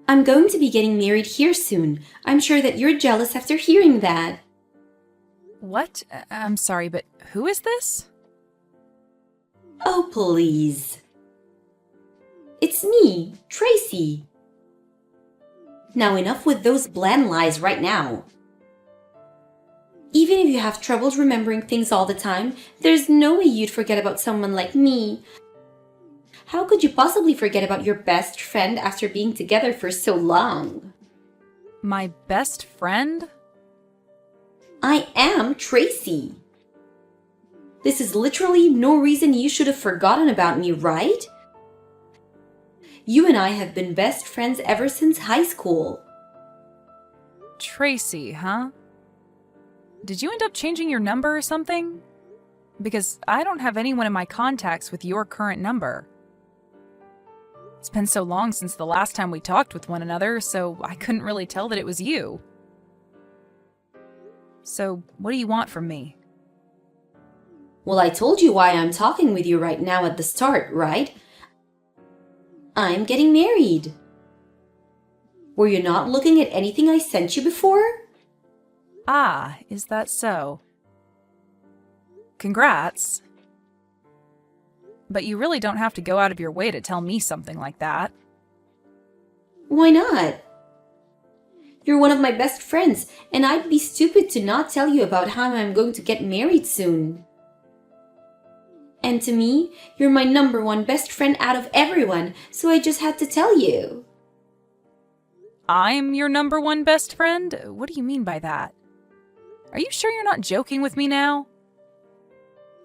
I'm going to be getting married here soon. I'm sure that you're jealous after hearing that. What? I'm sorry, but who is this? Oh, please. It's me, Tracy. Now enough with those bland lies right now. Even if you have troubles remembering things all the time, there's no way you'd forget about someone like me. How could you possibly forget about your best friend after being together for so long? My best friend? I am Tracy. This is literally no reason you should have forgotten about me, right? You and I have been best friends ever since high school. Tracy, huh? Did you end up changing your number or something? Because I don't have anyone in my contacts with your current number. It's been so long since the last time we talked with one another, so I couldn't really tell that it was you. So, what do you want from me? Well, I told you why I'm talking with you right now at the start, right? I'm getting married. Were you not looking at anything I sent you before? Ah, is that so? Congrats. But you really don't have to go out of your way to tell me something like that. Why not? You're one of my best friends, and I'd be stupid to not tell you about how I'm going to get married soon. And to me, you're my number one best friend out of everyone, so I just had to tell you. I'm your number one best friend? What do you mean by that? Are you sure you're not joking with me now?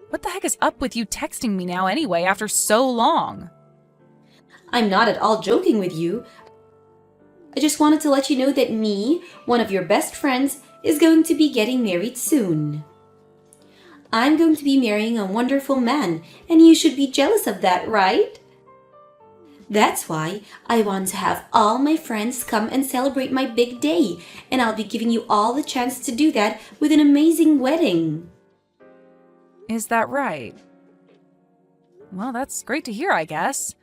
What the heck is up with you texting me now anyway after so long? I'm not at all joking with you. I just wanted to let you know that me, one of your best friends, is going to be getting married soon. I'm going to be marrying a wonderful man, and you should be jealous of that, right? That's why I want to have all my friends come and celebrate my big day, and I'll be giving you all the chance to do that with an amazing wedding. Is that right? Well, that's great to hear, I guess.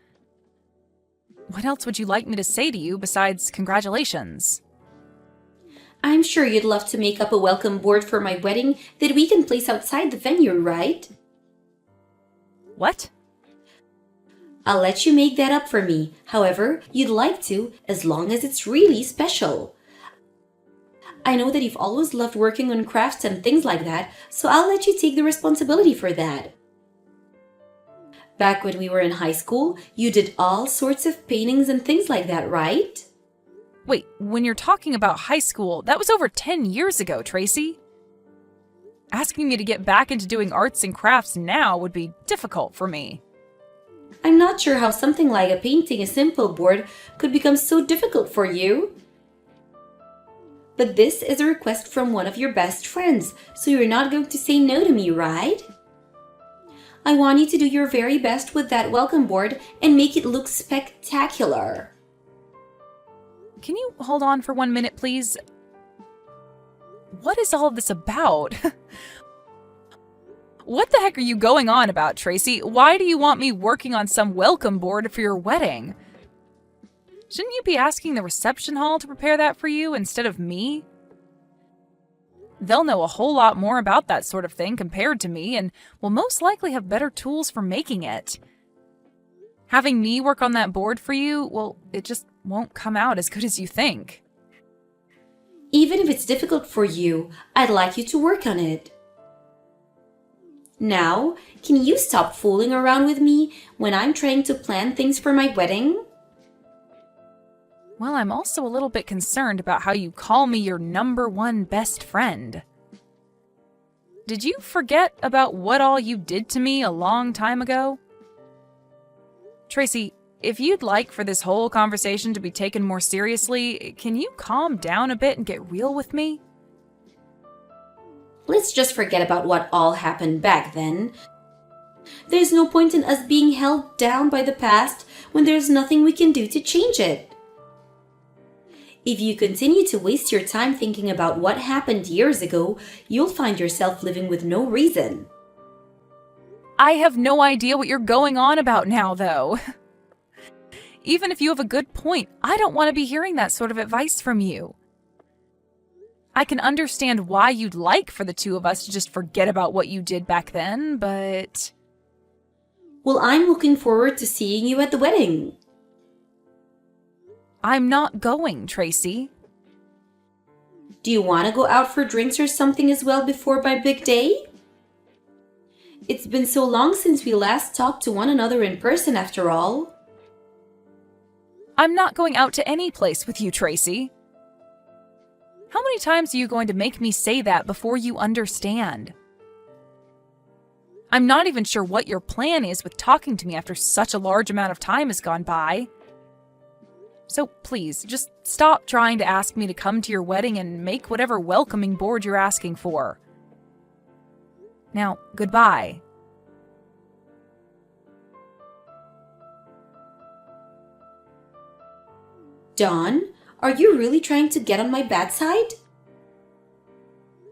What else would you like me to say to you besides congratulations? I'm sure you'd love to make up a welcome board for my wedding that we can place outside the venue, right? What? I'll let you make that up for me, however you'd like to, as long as it's really special. I know that you've always loved working on crafts and things like that, so I'll let you take the responsibility for that. Back when we were in high school, you did all sorts of paintings and things like that, right? Wait, when you're talking about high school, that was over 10 years ago, Tracy. Asking me to get back into doing arts and crafts now would be difficult for me. I'm not sure how something like a painting a simple board could become so difficult for you. But this is a request from one of your best friends, so you're not going to say no to me, right? I want you to do your very best with that welcome board and make it look spectacular. Can you hold on for 1 minute, please? What is all of this about? What the heck are you going on about, Tracy? Why do you want me working on some welcome board for your wedding? Shouldn't you be asking the reception hall to prepare that for you instead of me? They'll know a whole lot more about that sort of thing compared to me and will most likely have better tools for making it. Having me work on that board for you, well, it just won't come out as good as you think. Even if it's difficult for you, I'd like you to work on it. Now, can you stop fooling around with me when I'm trying to plan things for my wedding? Well, I'm also a little bit concerned about how you call me your number one best friend. Did you forget about what all you did to me a long time ago? Tracy, if you'd like for this whole conversation to be taken more seriously, can you calm down a bit and get real with me? Let's just forget about what all happened back then. There's no point in us being held down by the past when there's nothing we can do to change it. If you continue to waste your time thinking about what happened years ago, you'll find yourself living with no reason. I have no idea what you're going on about now, though. Even if you have a good point, I don't want to be hearing that sort of advice from you. I can understand why you'd like for the two of us to just forget about what you did back then, but... Well, I'm looking forward to seeing you at the wedding. I'm not going, Tracy. Do you want to go out for drinks or something as well before my big day? It's been so long since we last talked to one another in person after all. I'm not going out to any place with you, Tracy. How many times are you going to make me say that before you understand? I'm not even sure what your plan is with talking to me after such a large amount of time has gone by. So please, just stop trying to ask me to come to your wedding and make whatever welcoming board you're asking for. Now, goodbye. Dawn, are you really trying to get on my bad side?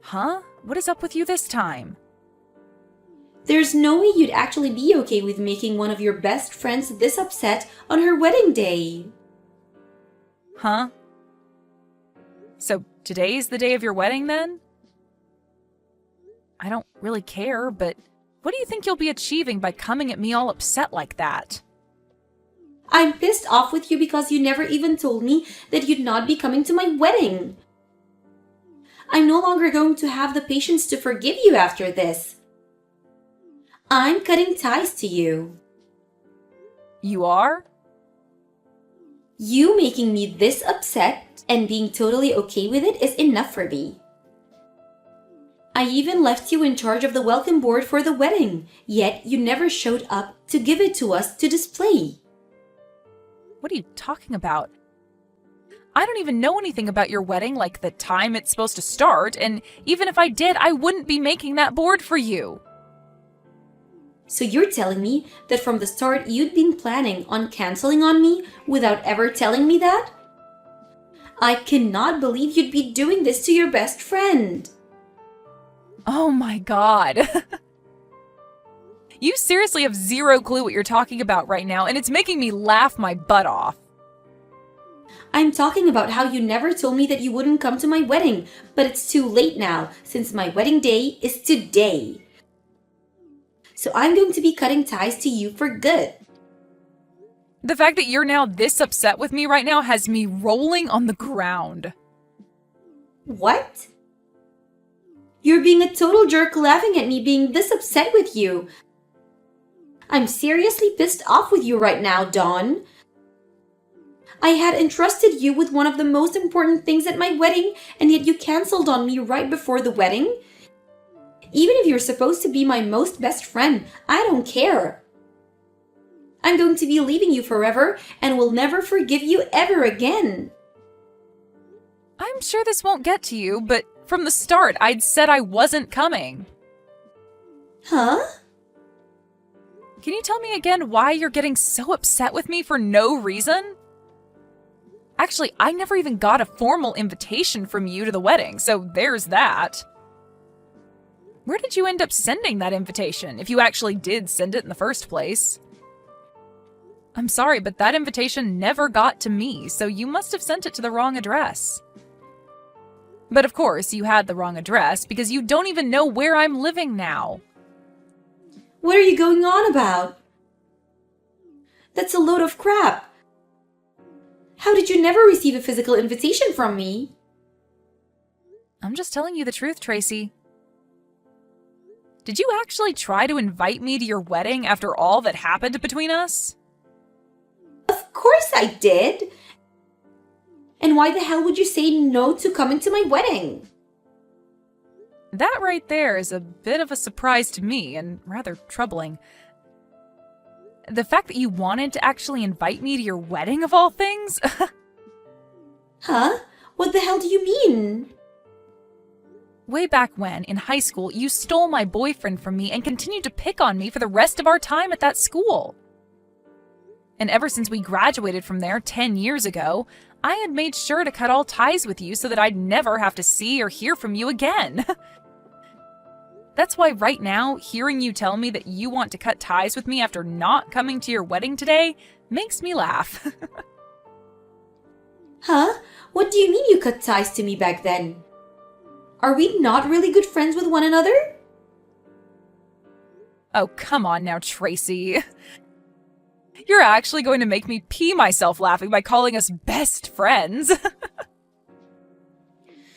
Huh? What is up with you this time? There's no way you'd actually be okay with making one of your best friends this upset on her wedding day. Huh? So today's the day of your wedding then? I don't really care, but what do you think you'll be achieving by coming at me all upset like that? I'm pissed off with you because you never even told me that you'd not be coming to my wedding. I'm no longer going to have the patience to forgive you after this. I'm cutting ties to you. You are? You making me this upset and being totally okay with it is enough for me. I even left you in charge of the welcome board for the wedding, yet you never showed up to give it to us to display. What are you talking about? I don't even know anything about your wedding, like the time it's supposed to start, and even if I did, I wouldn't be making that board for you. So you're telling me that from the start you'd been planning on canceling on me without ever telling me that? I cannot believe you'd be doing this to your best friend. Oh my god. You seriously have zero clue what you're talking about right now, and it's making me laugh my butt off. I'm talking about how you never told me that you wouldn't come to my wedding, but it's too late now since my wedding day is today. So I'm going to be cutting ties to you for good. The fact that you're now this upset with me right now has me rolling on the ground. What? You're being a total jerk laughing at me being this upset with you. I'm seriously pissed off with you right now, Dawn. I had entrusted you with one of the most important things at my wedding, and yet you canceled on me right before the wedding? Even if you're supposed to be my most best friend, I don't care. I'm going to be leaving you forever and will never forgive you ever again. I'm sure this won't get to you, but from the start, I'd said I wasn't coming. Huh? Can you tell me again why you're getting so upset with me for no reason? Actually, I never even got a formal invitation from you to the wedding, so there's that. Where did you end up sending that invitation, if you actually did send it in the first place? I'm sorry, but that invitation never got to me, so you must have sent it to the wrong address. But of course, you had the wrong address because you don't even know where I'm living now. What are you going on about? That's a load of crap. How did you never receive a physical invitation from me? I'm just telling you the truth, Tracy. Did you actually try to invite me to your wedding after all that happened between us? Of course I did. And why the hell would you say no to coming to my wedding? That right there is a bit of a surprise to me and rather troubling. The fact that you wanted to actually invite me to your wedding of all things? Huh? What the hell do you mean? Way back when, in high school, you stole my boyfriend from me and continued to pick on me for the rest of our time at that school. And ever since we graduated from there 10 years ago, I had made sure to cut all ties with you so that I'd never have to see or hear from you again. That's why right now, hearing you tell me that you want to cut ties with me after not coming to your wedding today makes me laugh. Huh? What do you mean you cut ties to me back then? Are we not really good friends with one another? Oh, come on now, Tracy. You're actually going to make me pee myself laughing by calling us best friends.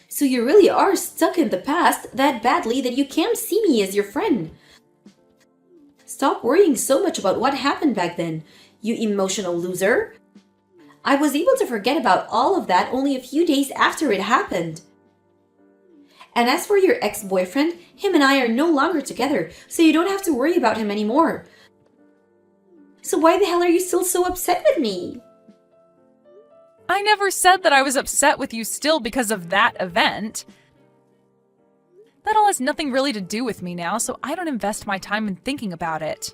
So you really are stuck in the past that badly that you can't see me as your friend. Stop worrying so much about what happened back then, you emotional loser. I was able to forget about all of that only a few days after it happened. And as for your ex-boyfriend, him and I are no longer together, so you don't have to worry about him anymore. So why the hell are you still so upset with me? I never said that I was upset with you still because of that event. That all has nothing really to do with me now, so I don't invest my time in thinking about it.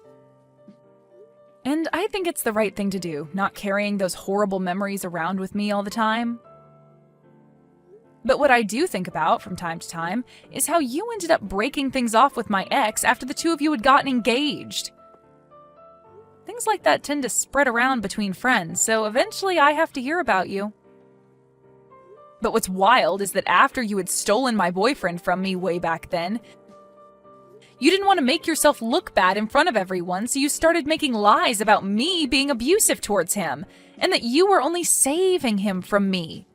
And I think it's the right thing to do, not carrying those horrible memories around with me all the time. But what I do think about from time to time is how you ended up breaking things off with my ex after the two of you had gotten engaged. Things like that tend to spread around between friends, so eventually I have to hear about you. But what's wild is that after you had stolen my boyfriend from me way back then, you didn't want to make yourself look bad in front of everyone, so you started making lies about me being abusive towards him, and that you were only saving him from me.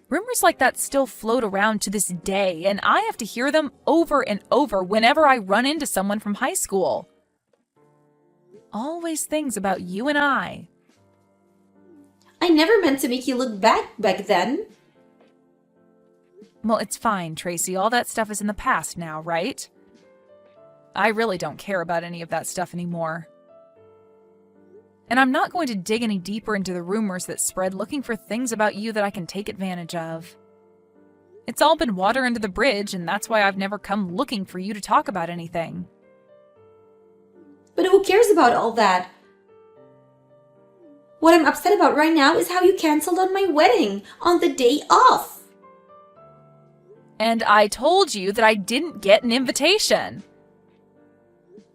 Rumors like that still float around to this day, and I have to hear them over and over whenever I run into someone from high school. Always things about you and I. I never meant to make you look bad back then. Well, it's fine, Tracy. All that stuff is in the past now, right? I really don't care about any of that stuff anymore. And I'm not going to dig any deeper into the rumors that spread looking for things about you that I can take advantage of. It's all been water under the bridge, and that's why I've never come looking for you to talk about anything. But who cares about all that? What I'm upset about right now is how you canceled on my wedding on the day off. And I told you that I didn't get an invitation.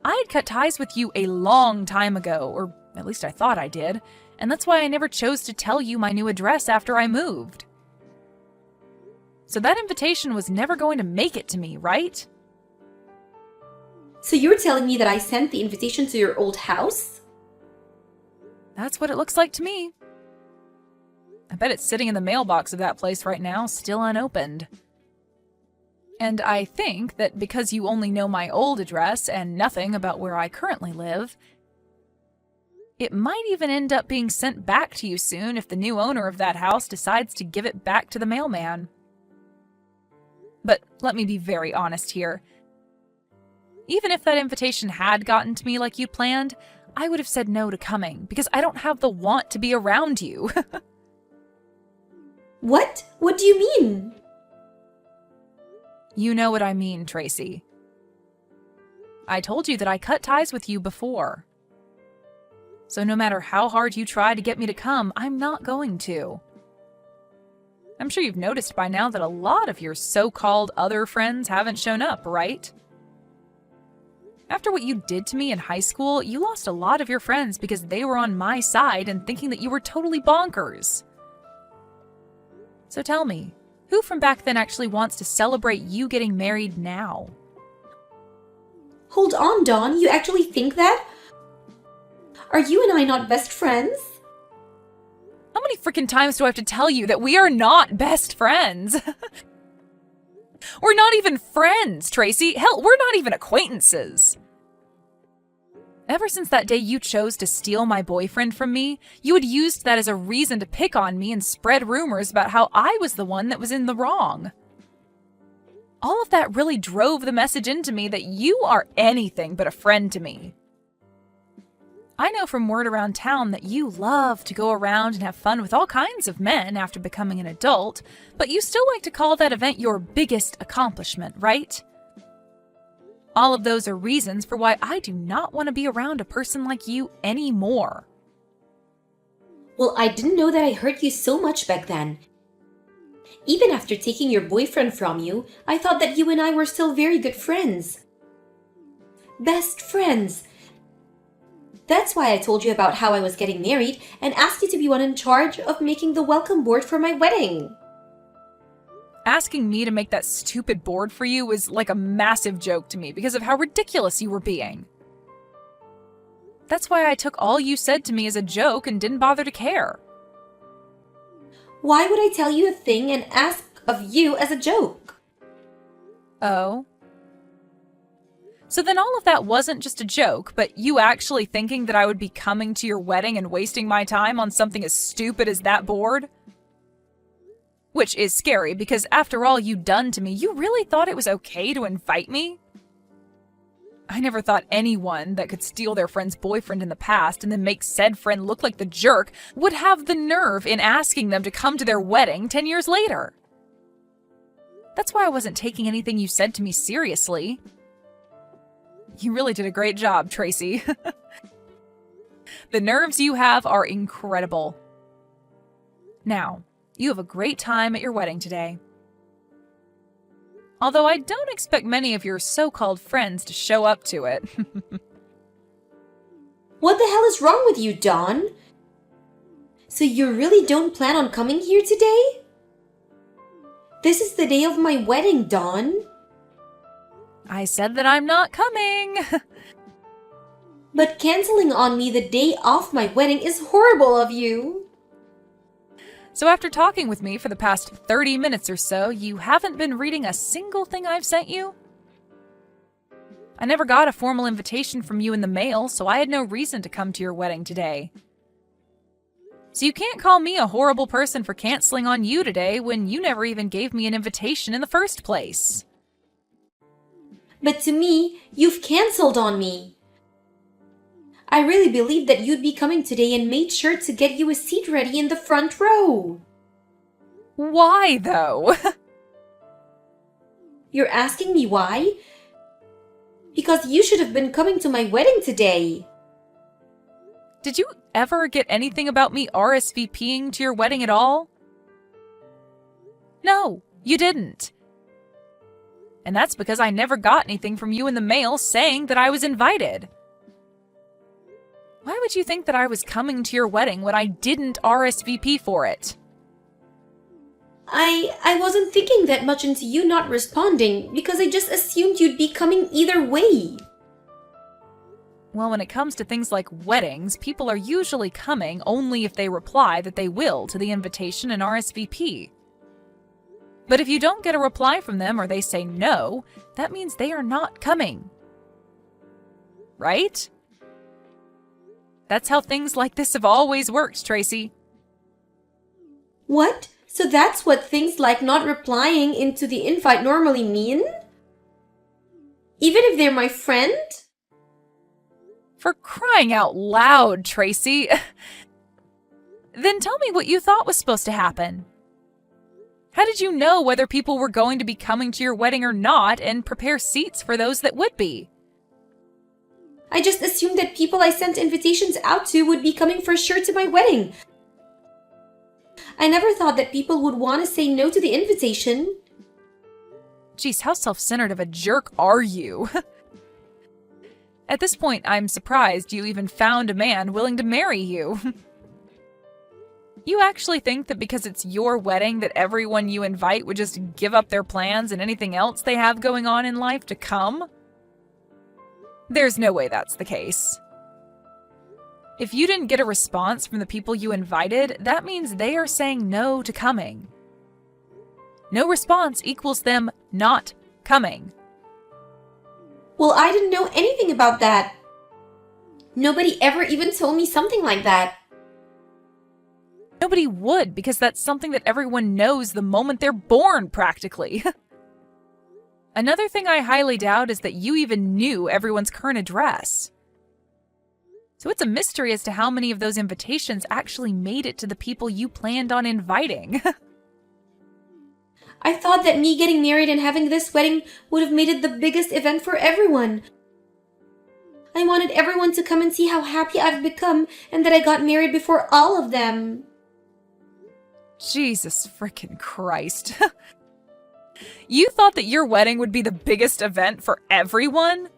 I had cut ties with you a long time ago, or at least I thought I did, and that's why I never chose to tell you my new address after I moved. So that invitation was never going to make it to me, right? So you're telling me that I sent the invitation to your old house? That's what it looks like to me. I bet it's sitting in the mailbox of that place right now, still unopened. And I think that because you only know my old address and nothing about where I currently live, it might even end up being sent back to you soon if the new owner of that house decides to give it back to the mailman. But let me be very honest here. Even if that invitation had gotten to me like you planned, I would have said no to coming because I don't have the want to be around you. What? What do you mean? You know what I mean, Tracy. I told you that I cut ties with you before. So no matter how hard you try to get me to come, I'm not going to. I'm sure you've noticed by now that a lot of your so-called other friends haven't shown up, right? After what you did to me in high school, you lost a lot of your friends because they were on my side and thinking that you were totally bonkers. So tell me, who from back then actually wants to celebrate you getting married now? Hold on, Dawn. You actually think that? Are you and I not best friends? How many freaking times do I have to tell you that we are not best friends? We're not even friends, Tracy. Hell, we're not even acquaintances. Ever since that day you chose to steal my boyfriend from me, you had used that as a reason to pick on me and spread rumors about how I was the one that was in the wrong. All of that really drove the message into me that you are anything but a friend to me. I know from word around town that you love to go around and have fun with all kinds of men after becoming an adult, but you still like to call that event your biggest accomplishment, right? All of those are reasons for why I do not want to be around a person like you anymore. Well, I didn't know that I hurt you so much back then. Even after taking your boyfriend from you, I thought that you and I were still very good friends. Best friends. That's why I told you about how I was getting married and asked you to be one in charge of making the welcome board for my wedding. Asking me to make that stupid board for you was like a massive joke to me because of how ridiculous you were being. That's why I took all you said to me as a joke and didn't bother to care. Why would I tell you a thing and ask of you as a joke? Oh. So then all of that wasn't just a joke, but you actually thinking that I would be coming to your wedding and wasting my time on something as stupid as that board? Which is scary, because after all you'd done to me, you really thought it was okay to invite me? I never thought anyone that could steal their friend's boyfriend in the past and then make said friend look like the jerk would have the nerve in asking them to come to their wedding 10 years later. That's why I wasn't taking anything you said to me seriously. You really did a great job, Tracy. The nerves you have are incredible. Now, you have a great time at your wedding today. Although I don't expect many of your so-called friends to show up to it. What the hell is wrong with you, Dawn? So you really don't plan on coming here today? This is the day of my wedding, Dawn. I said that I'm not coming. But canceling on me the day of my wedding is horrible of you. So after talking with me for the past 30 minutes or so, you haven't been reading a single thing I've sent you? I never got a formal invitation from you in the mail, so I had no reason to come to your wedding today. So you can't call me a horrible person for canceling on you today when you never even gave me an invitation in the first place. But to me, you've canceled on me. I really believed that you'd be coming today and made sure to get you a seat ready in the front row. Why, though? You're asking me why? Because you should have been coming to my wedding today. Did you ever get anything about me RSVPing to your wedding at all? No, you didn't. And that's because I never got anything from you in the mail saying that I was invited. Why would you think that I was coming to your wedding when I didn't RSVP for it? I wasn't thinking that much into you not responding because I just assumed you'd be coming either way. Well, when it comes to things like weddings, people are usually coming only if they reply that they will to the invitation and RSVP. But if you don't get a reply from them or they say no, that means they are not coming. Right? That's how things like this have always worked, Tracy. What? So that's what things like not replying into the invite normally mean? Even if they're my friend? For crying out loud, Tracy. Then tell me what you thought was supposed to happen. How did you know whether people were going to be coming to your wedding or not and prepare seats for those that would be? I just assumed that people I sent invitations out to would be coming for sure to my wedding. I never thought that people would want to say no to the invitation. Geez, how self-centered of a jerk are you? At this point, I'm surprised you even found a man willing to marry you. You actually think that because it's your wedding that everyone you invite would just give up their plans and anything else they have going on in life to come? There's no way that's the case. If you didn't get a response from the people you invited, that means they are saying no to coming. No response equals them not coming. Well, I didn't know anything about that. Nobody ever even told me something like that. Nobody would, because that's something that everyone knows the moment they're born, practically. Another thing I highly doubt is that you even knew everyone's current address. So it's a mystery as to how many of those invitations actually made it to the people you planned on inviting. I thought that me getting married and having this wedding would have made it the biggest event for everyone. I wanted everyone to come and see how happy I've become and that I got married before all of them. Jesus frickin' Christ. You thought that your wedding would be the biggest event for everyone?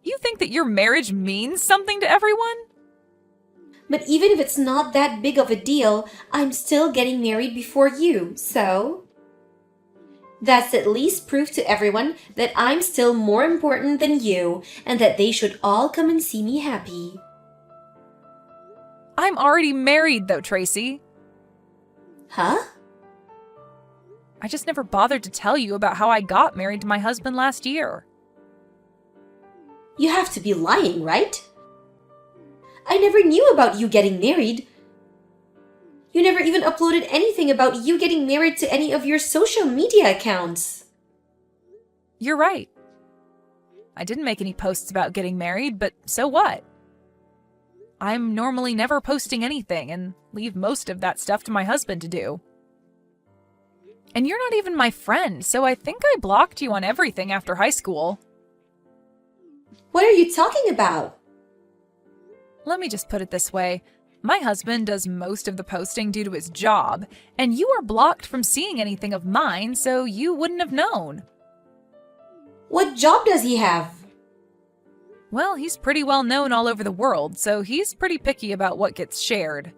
You think that your marriage means something to everyone? But even if it's not that big of a deal, I'm still getting married before you, so... That's at least proof to everyone that I'm still more important than you, and that they should all come and see me happy. I'm already married, though, Tracy. Huh? I just never bothered to tell you about how I got married to my husband last year. You have to be lying, right? I never knew about you getting married. You never even uploaded anything about you getting married to any of your social media accounts. You're right. I didn't make any posts about getting married, but so what? I'm normally never posting anything and leave most of that stuff to my husband to do. And you're not even my friend, so I think I blocked you on everything after high school. What are you talking about? Let me just put it this way. My husband does most of the posting due to his job, and you are blocked from seeing anything of mine, so you wouldn't have known. What job does he have? Well, he's pretty well known all over the world, so he's pretty picky about what gets shared.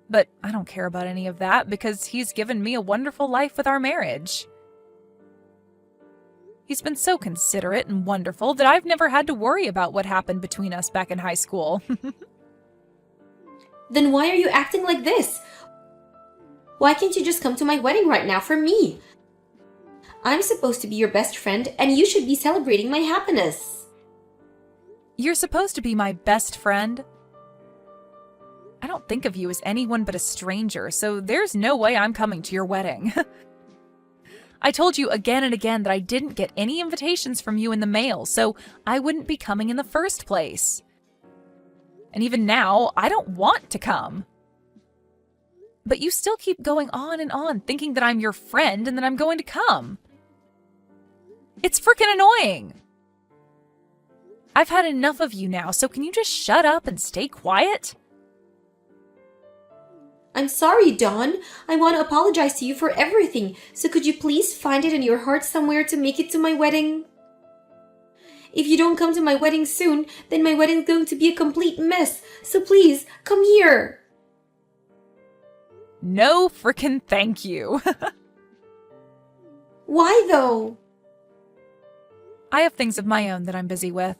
But I don't care about any of that because he's given me a wonderful life with our marriage. He's been so considerate and wonderful that I've never had to worry about what happened between us back in high school. Then why are you acting like this? Why can't you just come to my wedding right now for me? I'm supposed to be your best friend, and you should be celebrating my happiness. You're supposed to be my best friend. I don't think of you as anyone but a stranger, so there's no way I'm coming to your wedding. I told you again and again that I didn't get any invitations from you in the mail, so I wouldn't be coming in the first place. And even now, I don't want to come. But you still keep going on and on, thinking that I'm your friend and that I'm going to come. It's freaking annoying. I've had enough of you now, so can you just shut up and stay quiet? I'm sorry, Dawn. I want to apologize to you for everything, so could you please find it in your heart somewhere to make it to my wedding? If you don't come to my wedding soon, then my wedding's going to be a complete mess, so please, come here. No frickin' thank you. Why though? I have things of my own that I'm busy with.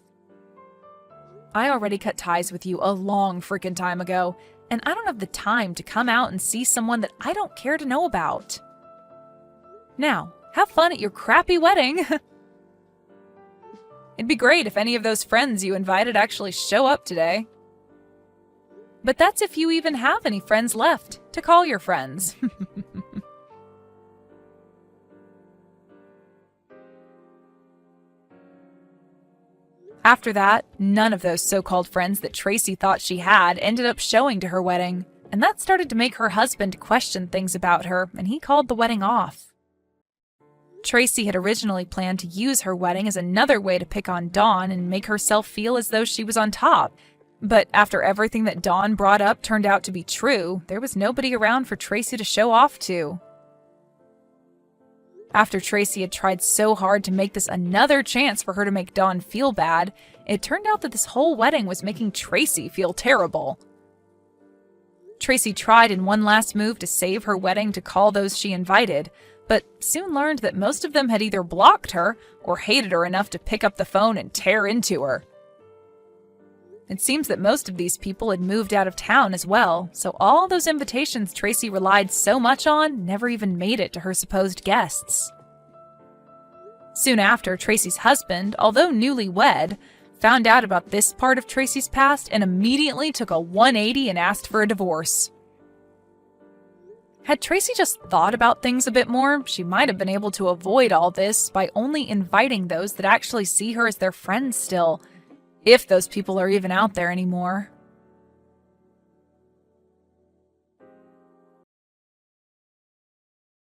I already cut ties with you a long frickin' time ago, and I don't have the time to come out and see someone that I don't care to know about. Now, have fun at your crappy wedding. It'd be great if any of those friends you invited actually show up today. But that's if you even have any friends left to call your friends. After that, none of those so-called friends that Tracy thought she had ended up showing to her wedding, and that started to make her husband question things about her, and he called the wedding off. Tracy had originally planned to use her wedding as another way to pick on Dawn and make herself feel as though she was on top. But after everything that Dawn brought up turned out to be true, there was nobody around for Tracy to show off to. After Tracy had tried so hard to make this another chance for her to make Dawn feel bad, it turned out that this whole wedding was making Tracy feel terrible. Tracy tried in one last move to save her wedding to call those she invited, but soon learned that most of them had either blocked her or hated her enough to pick up the phone and tear into her. It seems that most of these people had moved out of town as well, so all those invitations Tracy relied so much on never even made it to her supposed guests. Soon after, Tracy's husband, although newlywed, found out about this part of Tracy's past and immediately took a 180 and asked for a divorce. Had Tracy just thought about things a bit more, she might have been able to avoid all this by only inviting those that actually see her as their friends still, if those people are even out there anymore.